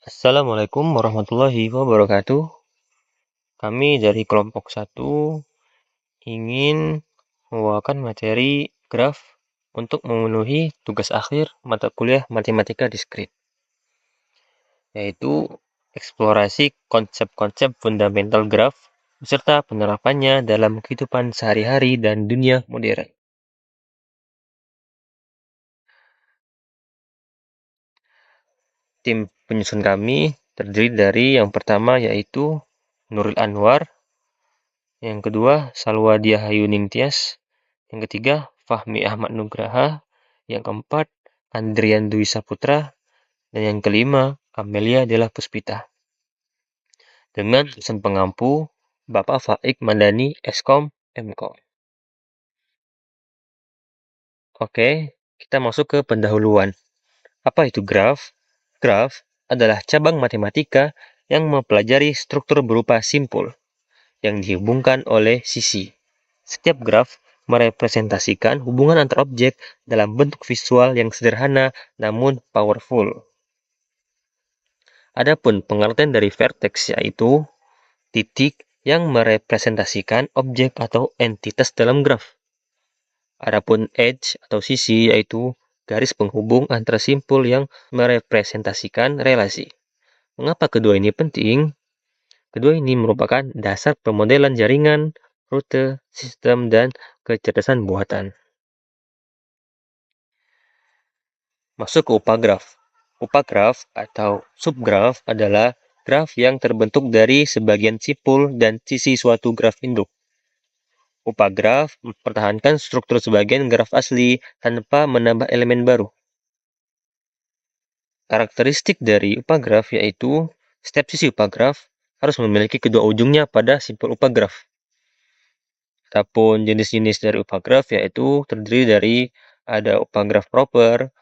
Assalamualaikum warahmatullahi wabarakatuh. Kami dari kelompok 1 ingin membawakan materi graf untuk memenuhi tugas akhir mata kuliah matematika diskrit, yaitu eksplorasi konsep-konsep fundamental graf beserta penerapannya dalam kehidupan sehari-hari dan dunia modern. Tim penyusun kami terdiri dari yang pertama yaitu Nuril Anwar, yang kedua Salwadia Hayuning Tias, yang ketiga Fahmi Ahmad Nugraha, yang keempat Andrian Dwi Saputra, dan yang kelima Amelia Della Puspita. Dengan dosen pengampu Bapak Faik Mandani Eskom Mkom. Oke, kita masuk ke pendahuluan. Apa itu graf? Graf adalah cabang matematika yang mempelajari struktur berupa simpul yang dihubungkan oleh sisi. Setiap graf merepresentasikan hubungan antar objek dalam bentuk visual yang sederhana namun powerful. Adapun pengertian dari vertex yaitu titik yang merepresentasikan objek atau entitas dalam graf. Adapun edge atau sisi yaitu garis penghubung antara simpul yang merepresentasikan relasi. Mengapa kedua ini penting? Kedua ini merupakan dasar pemodelan jaringan, rute, sistem, dan kecerdasan buatan. Masuk ke upagraf. Upagraf atau subgraf adalah graf yang terbentuk dari sebagian simpul dan sisi suatu graf induk. Upagraf mempertahankan struktur sebagian graf asli tanpa menambah elemen baru. Karakteristik dari upagraf yaitu setiap sisi upagraf harus memiliki kedua ujungnya pada simpul upagraf. Adapun jenis-jenis dari upagraf yaitu terdiri dari ada upagraf proper,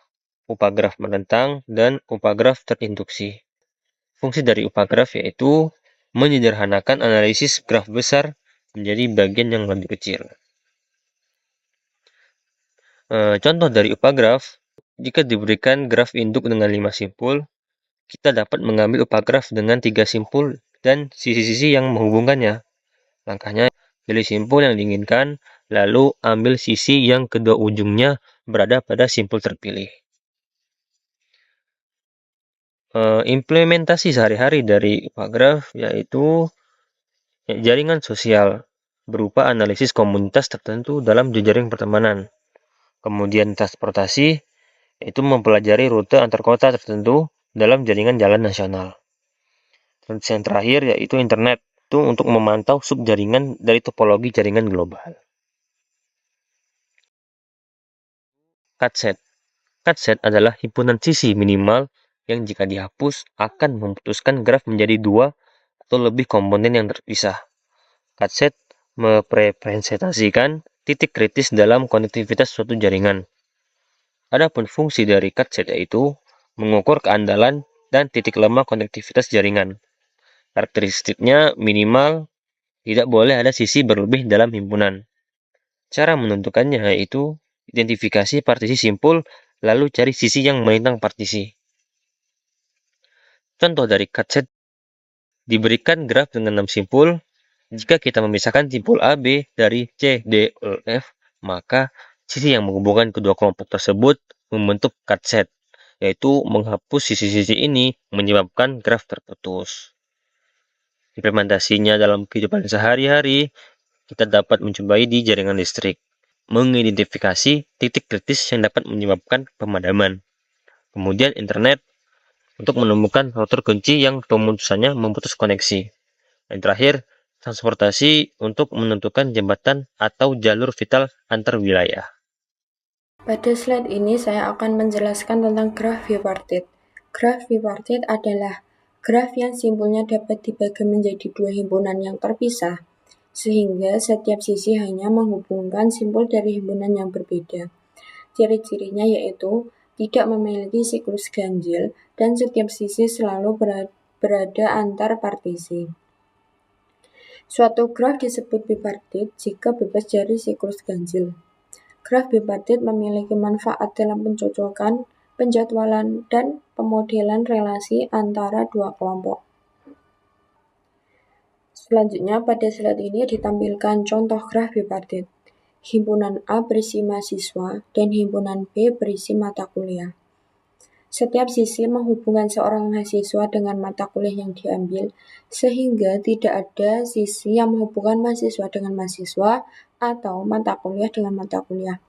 upagraf menentang, dan upagraf terinduksi. Fungsi dari upagraf yaitu menyederhanakan analisis graf besar menjadi bagian yang lebih kecil. Contoh dari upagraf, jika diberikan graf induk dengan 5 simpul, kita dapat mengambil upagraf dengan 3 simpul dan sisi-sisi yang menghubungkannya. Langkahnya, pilih simpul yang diinginkan, lalu ambil sisi yang kedua ujungnya berada pada simpul terpilih. Implementasi sehari-hari dari upagraf yaitu jaringan sosial berupa analisis komunitas tertentu dalam jejaring pertemanan. Kemudian transportasi yaitu mempelajari rute antar kota tertentu dalam jaringan jalan nasional. Dan yang terakhir yaitu internet, itu untuk memantau subjaringan dari topologi jaringan global. Cutset. Cutset adalah himpunan sisi minimal yang jika dihapus akan memutuskan graf menjadi 2 atau lebih komponen yang terpisah. Cutset merepresentasikan titik kritis dalam konektivitas suatu jaringan. Adapun fungsi dari cutset yaitu mengukur keandalan dan titik lemah konektivitas jaringan. Karakteristiknya minimal, tidak boleh ada sisi berlebih dalam himpunan. Cara menentukannya yaitu identifikasi partisi simpul, lalu cari sisi yang melintang partisi. Contoh dari cutset, diberikan graf dengan 6 simpul. Jika kita memisahkan simpul A, B dari C, D, E, F, maka sisi yang menghubungkan kedua kelompok tersebut membentuk cutset, yaitu menghapus sisi-sisi ini menyebabkan graf terputus. Implementasinya dalam kehidupan sehari-hari, kita dapat mencobai di jaringan listrik, mengidentifikasi titik kritis yang dapat menyebabkan pemadaman. Kemudian internet, untuk menemukan router kunci yang pemutusannya memutus koneksi. Dan terakhir, transportasi untuk menentukan jembatan atau jalur vital antar wilayah. Pada slide ini saya akan menjelaskan tentang graf bipartit. Graf bipartit adalah graf yang simpulnya dapat dibagi menjadi 2 himpunan yang terpisah, sehingga setiap sisi hanya menghubungkan simpul dari himpunan yang berbeda. Ciri-cirinya yaitu tidak memiliki siklus ganjil dan setiap sisi selalu berada antar partisi. Suatu graf disebut bipartit jika bebas dari siklus ganjil. Graf bipartit memiliki manfaat dalam pencocokan penjadwalan, dan pemodelan relasi antara dua kelompok. Selanjutnya, pada slide ini ditampilkan contoh graf bipartit. Himpunan A berisi mahasiswa dan himpunan B berisi mata kuliah. Setiap sisi menghubungkan seorang mahasiswa dengan mata kuliah yang diambil, sehingga tidak ada sisi yang menghubungkan mahasiswa dengan mahasiswa atau mata kuliah dengan mata kuliah.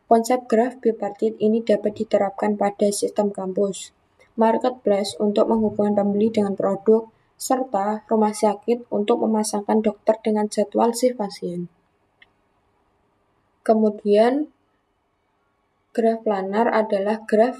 Konsep graf bipartit ini dapat diterapkan pada sistem kampus, marketplace untuk menghubungkan pembeli dengan produk, serta rumah sakit untuk memasangkan dokter dengan jadwal shift pasien. Kemudian, graf planar adalah graf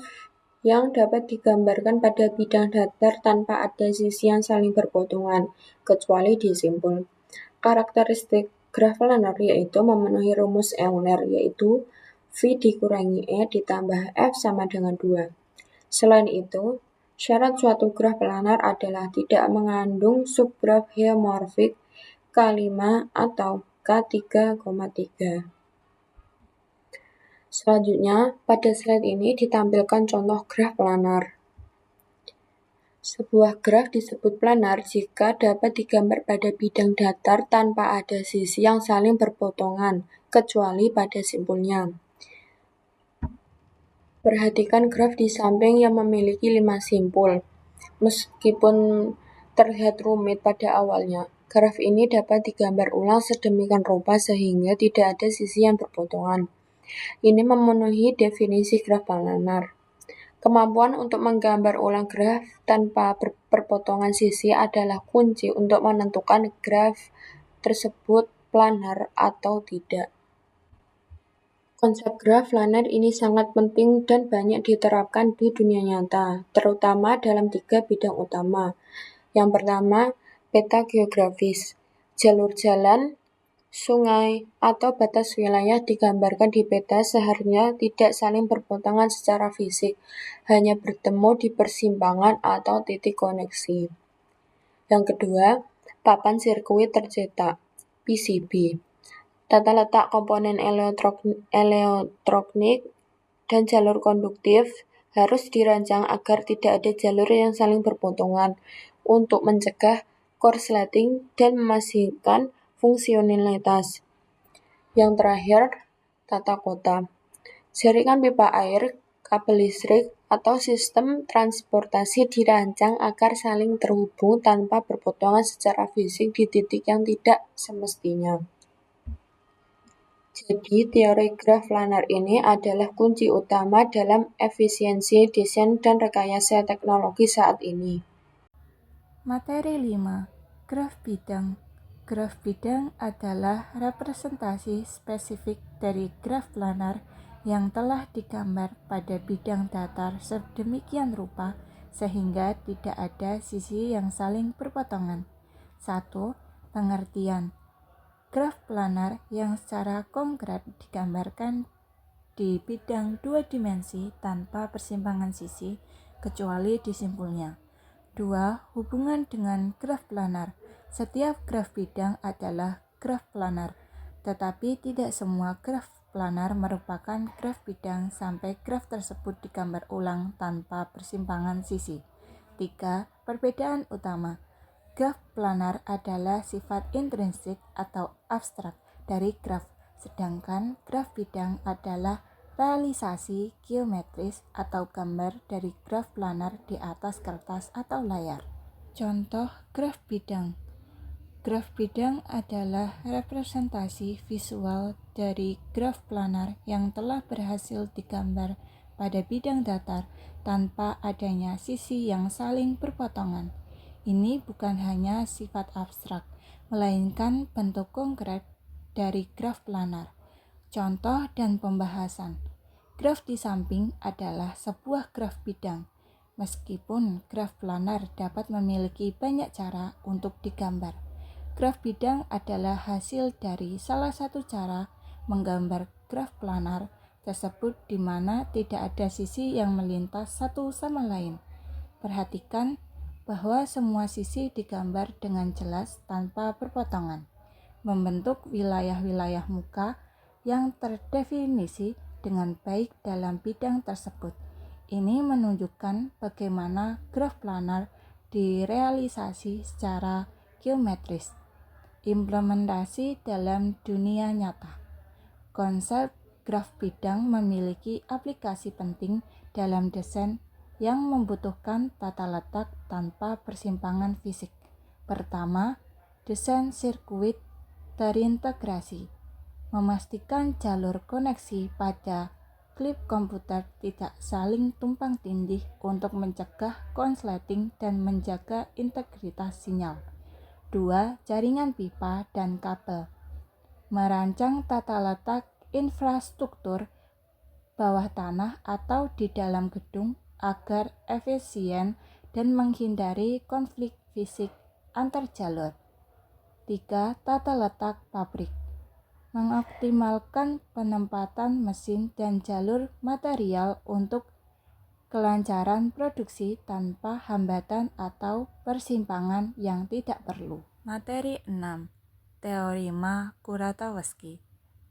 yang dapat digambarkan pada bidang datar tanpa ada sisi yang saling berpotongan, kecuali di simpul. Karakteristik graf planar yaitu memenuhi rumus Euler, yaitu V dikurangi E ditambah F sama dengan 2. Selain itu, syarat suatu graf planar adalah tidak mengandung subgraf geomorfik K5 atau K3,3. Selanjutnya, pada slide ini ditampilkan contoh graf planar. Sebuah graf disebut planar jika dapat digambar pada bidang datar tanpa ada sisi yang saling berpotongan, kecuali pada simpulnya. Perhatikan graf di samping yang memiliki 5 simpul. Meskipun terlihat rumit pada awalnya, graf ini dapat digambar ulang sedemikian rupa sehingga tidak ada sisi yang berpotongan. Ini memenuhi definisi graf planar. Kemampuan untuk menggambar ulang graf tanpa perpotongan sisi adalah kunci untuk menentukan graf tersebut planar atau tidak. Konsep graf planar ini sangat penting dan banyak diterapkan di dunia nyata, terutama dalam 3 bidang utama. Yang pertama, peta geografis. Jalur jalan, sungai, atau batas wilayah digambarkan di peta seharusnya tidak saling berpotongan secara fisik, hanya bertemu di persimpangan atau titik koneksi. Yang kedua, papan sirkuit tercetak, PCB. Tata letak komponen elektronik dan jalur konduktif harus dirancang agar tidak ada jalur yang saling berpotongan untuk mencegah korsleting dan memastikan fungsionalitas. Yang terakhir, tata kota. Jaringan pipa air, kabel listrik, atau sistem transportasi dirancang agar saling terhubung tanpa berpotongan secara fisik di titik yang tidak semestinya. Jadi, teori graf planar ini adalah kunci utama dalam efisiensi desain dan rekayasa teknologi saat ini. Materi 5. Graf bidang. Graf bidang adalah representasi spesifik dari graf planar yang telah digambar pada bidang datar sedemikian rupa sehingga tidak ada sisi yang saling berpotongan. 1. Pengertian. Graf planar yang secara konkret digambarkan di bidang 2 dimensi tanpa persimpangan sisi kecuali di simpulnya. 2. Hubungan dengan graf planar. Setiap graf bidang adalah graf planar, tetapi tidak semua graf planar merupakan graf bidang sampai graf tersebut digambar ulang tanpa persimpangan sisi. 3. Perbedaan utama. Graf planar adalah sifat intrinsik atau abstrak dari graf, sedangkan graf bidang adalah realisasi geometris atau gambar dari graf planar di atas kertas atau layar. Contoh graf bidang. Graf bidang adalah representasi visual dari graf planar yang telah berhasil digambar pada bidang datar tanpa adanya sisi yang saling berpotongan. Ini bukan hanya sifat abstrak, melainkan bentuk konkret dari graf planar. Contoh dan pembahasan. Graf di samping adalah sebuah graf bidang. Meskipun graf planar dapat memiliki banyak cara untuk digambar, graf bidang adalah hasil dari salah satu cara menggambar graf planar tersebut di mana tidak ada sisi yang melintas satu sama lain. Perhatikan bahwa semua sisi digambar dengan jelas tanpa perpotongan, membentuk wilayah-wilayah muka yang terdefinisi dengan baik dalam bidang tersebut. Ini menunjukkan bagaimana graf planar direalisasi secara geometris. Implementasi dalam dunia nyata. Konsep graf bidang memiliki aplikasi penting dalam desain yang membutuhkan tata letak tanpa persimpangan fisik. Pertama, desain sirkuit terintegrasi, memastikan jalur koneksi pada klip komputer tidak saling tumpang tindih untuk mencegah konsleting dan menjaga integritas sinyal. 2. Jaringan pipa dan kabel, merancang tata letak infrastruktur bawah tanah atau di dalam gedung agar efisien dan menghindari konflik fisik antar jalur. 3. Tata letak pabrik, mengoptimalkan penempatan mesin dan jalur material untuk kelancaran produksi tanpa hambatan atau persimpangan yang tidak perlu. Materi 6. Teorema Kuratowski.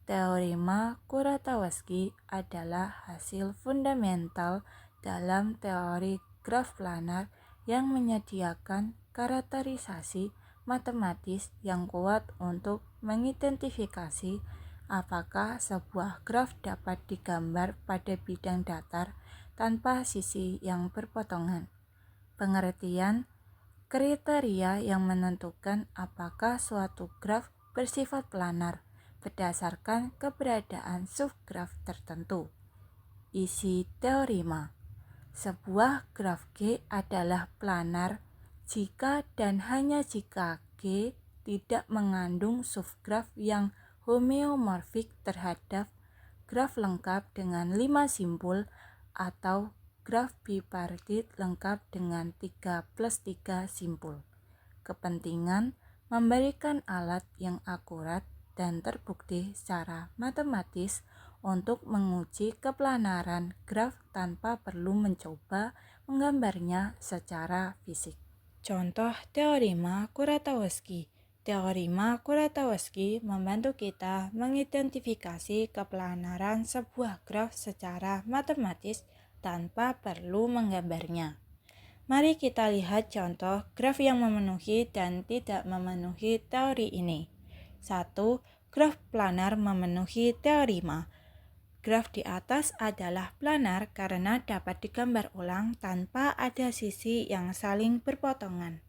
Teorema Kuratowski adalah hasil fundamental dalam teori graf planar yang menyediakan karakterisasi matematis yang kuat untuk mengidentifikasi apakah sebuah graf dapat digambar pada bidang datar tanpa sisi yang berpotongan. Pengertian kriteria yang menentukan apakah suatu graf bersifat planar berdasarkan keberadaan subgraf tertentu. Isi teorema: sebuah graf G adalah planar jika dan hanya jika G tidak mengandung subgraf yang homeomorfik terhadap graf lengkap dengan 5 simpul atau graf bipartit lengkap dengan 3+3 simpul. Kepentingan memberikan alat yang akurat dan terbukti secara matematis untuk menguji keplanaran graf tanpa perlu mencoba menggambarnya secara fisik. Contoh teorema Kuratowski. Teorema Kuratowski membantu kita mengidentifikasi keplanaran sebuah graf secara matematis tanpa perlu menggambarnya. Mari kita lihat contoh graf yang memenuhi dan tidak memenuhi teori ini. 1. Graf planar memenuhi teorema. Graf di atas adalah planar karena dapat digambar ulang tanpa ada sisi yang saling berpotongan.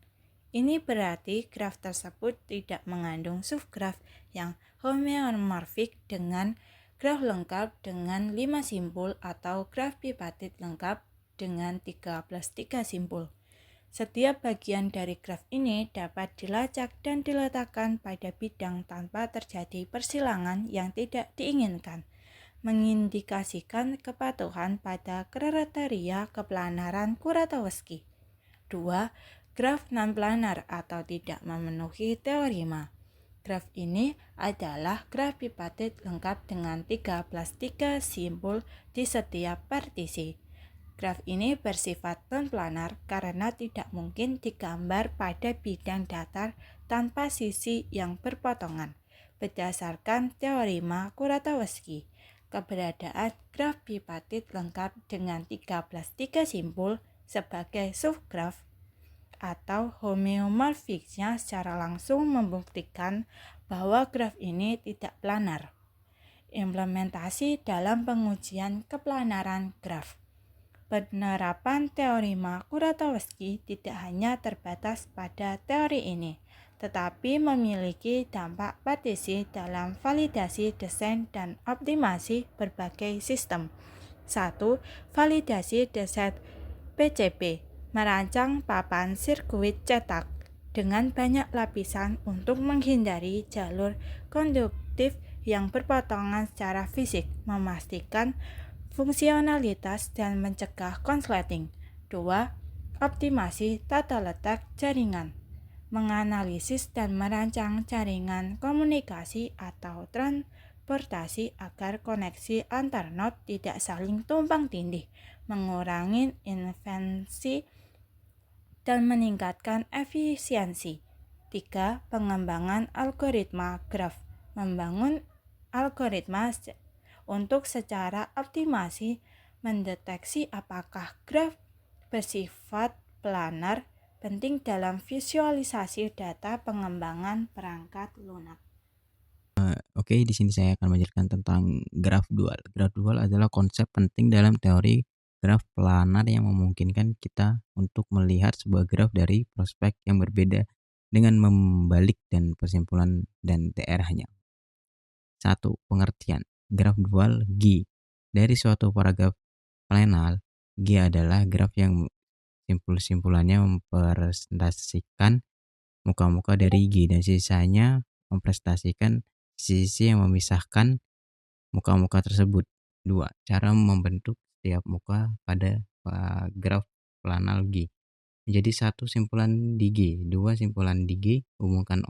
Ini berarti graf tersebut tidak mengandung subgraf yang homeomorfik dengan graf lengkap dengan 5 simpul atau graf bipartit lengkap dengan 3+3 simpul. Setiap bagian dari graf ini dapat dilacak dan diletakkan pada bidang tanpa terjadi persilangan yang tidak diinginkan, mengindikasikan kepatuhan pada kriteria keplanaran Kuratowski. 2. Graf non-planar atau tidak memenuhi teorema. Graf ini adalah graf bipartit lengkap dengan 3+3 simpul di setiap partisi. Graf ini bersifat non-planar karena tidak mungkin digambar pada bidang datar tanpa sisi yang berpotongan. Berdasarkan teorema Kuratowski, keberadaan graf bipartit lengkap dengan 3+3 simpul sebagai subgraf atau homeomorfiknya secara langsung membuktikan bahwa graf ini tidak planar. Implementasi dalam pengujian keplanaran graf. Penerapan teorema Kuratowski tidak hanya terbatas pada teori ini, tetapi memiliki dampak partisi dalam validasi desain dan optimasi berbagai sistem. 1. Validasi desain PCB, merancang papan sirkuit cetak dengan banyak lapisan untuk menghindari jalur konduktif yang berpotongan secara fisik, memastikan fungsionalitas dan mencegah konsleting. 2. Optimasi tata letak jaringan, menganalisis dan merancang jaringan komunikasi atau transportasi agar koneksi antar node tidak saling tumpang tindih, mengurangi interferensi dan meningkatkan efisiensi. 3. Pengembangan algoritma graf, membangun algoritma untuk secara optimasi mendeteksi apakah graf bersifat planar penting dalam visualisasi data pengembangan perangkat lunak. Oke, di sini saya akan menjelaskan tentang graf dual. Graf dual adalah konsep penting dalam teori graf planar yang memungkinkan kita untuk melihat sebuah graf dari prospek yang berbeda dengan membalik dan persimpulan dan TR hanya. 1. Pengertian. Graf dual G. Dari suatu paragraf planar, G adalah graf yang simpul-simpulannya mempresentasikan muka-muka dari G dan sisanya mempresentasikan sisi yang memisahkan muka-muka tersebut. 2. Cara membentuk setiap muka pada graf planar G. Menjadi satu simpulan di G, dua simpulan di G dihubungkan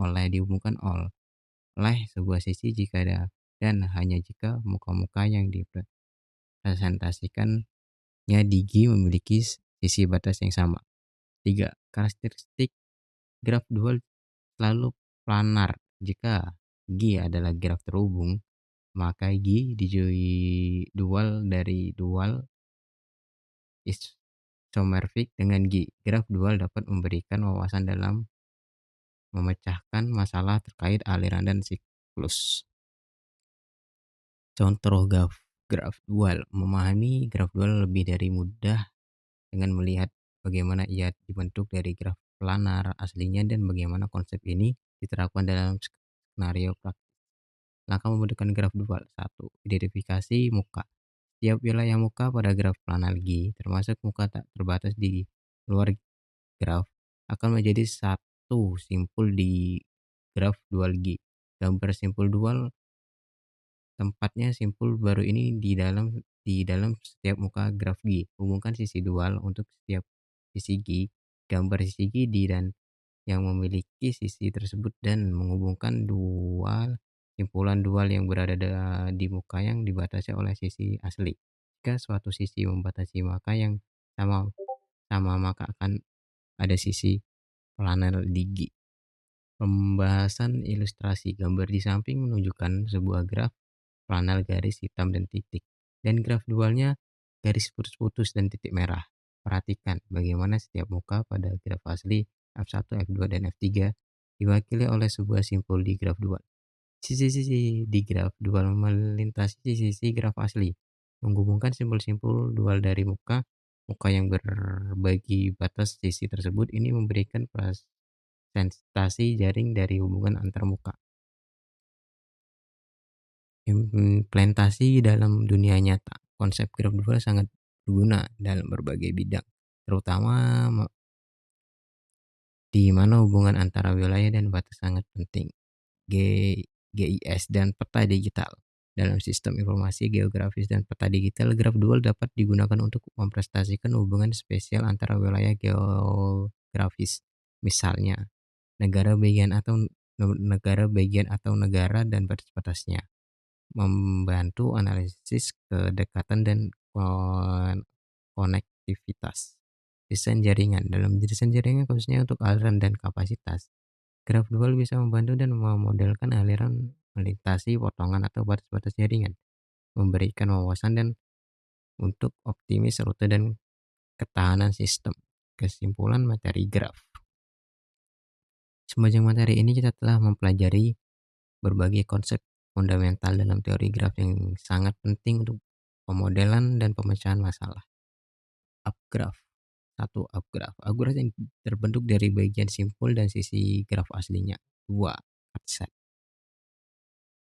oleh sebuah sisi jika ada dan hanya jika muka-muka yang dipresentasikannya di G memiliki sisi batas yang sama. 3. Karakteristik graf dual selalu planar. Jika G adalah graf terhubung, maka G dijauhi dual dari dual isomorfik dengan G. Graf dual dapat memberikan wawasan dalam memecahkan masalah terkait aliran dan siklus. Contoh graf dual. Memahami graf dual lebih dari mudah dengan melihat bagaimana ia dibentuk dari graf planar aslinya dan bagaimana konsep ini diterapkan dalam skenario praktis. Langkah membentukkan graf dual. 1. Identifikasi muka. Setiap wilayah muka pada graf planar G, termasuk muka tak terbatas di luar graf, akan menjadi satu simpul di graf dual G. Gambar simpul dual tempatnya simpul baru ini di dalam setiap muka graf G. Hubungkan sisi dual untuk setiap sisi G. Gambar sisi G dan yang memiliki sisi tersebut dan menghubungkan simpulan dual yang berada di muka yang dibatasi oleh sisi asli. Jika suatu sisi membatasi maka yang sama maka akan ada sisi planar di G. Pembahasan ilustrasi. Gambar di samping menunjukkan sebuah graf planar garis hitam dan titik, dan graf dualnya garis putus-putus dan titik merah. Perhatikan bagaimana setiap muka pada graf asli F1, F2, dan F3 diwakili oleh sebuah simpul di graf dual. Sisi-sisi di graf dual melintasi sisi graf asli, menghubungkan simpul-simpul dual dari muka yang berbagi batas sisi tersebut. Ini memberikan presentasi jaring dari hubungan antar muka. Implementasi dalam dunia nyata. Konsep graf dual sangat berguna dalam berbagai bidang, terutama di mana hubungan antara wilayah dan batas sangat penting. GIS dan peta digital. Dalam sistem informasi geografis dan peta digital, graf dual dapat digunakan untuk mempresentasikan hubungan spesial antara wilayah geografis, misalnya negara bagian atau negara dan batas-batasnya, membantu analisis kedekatan dan konektivitas. Desain jaringan. Dalam desain jaringan khususnya untuk aliran dan kapasitas, graf dual bisa membantu dan memodelkan aliran melintasi potongan atau batas-batas jaringan, memberikan wawasan dan untuk optimis rute dan ketahanan sistem. Kesimpulan materi graf. Sepanjang materi ini kita telah mempelajari berbagai konsep fundamental dalam teori graf yang sangat penting untuk pemodelan dan pemecahan masalah. Upgraph. 1. Upgraph. Upgraph yang terbentuk dari bagian simpul dan sisi graf aslinya. 2. Cutset.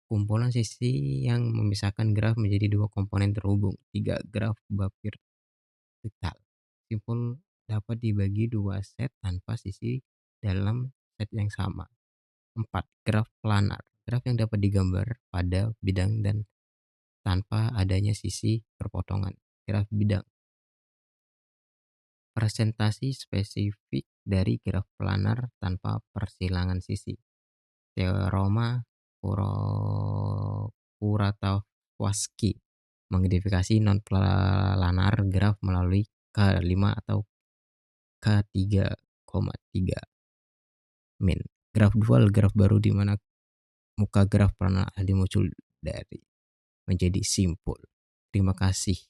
Kumpulan sisi yang memisahkan graf menjadi dua komponen terhubung. 3. Graf bab vertikal. Simpul dapat dibagi dua set tanpa sisi dalam set yang sama. 4. Graf planar. Graf yang dapat digambar pada bidang dan tanpa adanya sisi perpotongan. Graf bidang. Presentasi spesifik dari graf planar tanpa persilangan sisi. Teorema Kuratowski mengidentifikasi non-planar graf melalui K5 atau K3,3 min. Graf dual, graf baru di mana muka graf planar asli muncul dari menjadi simpul. Terima kasih.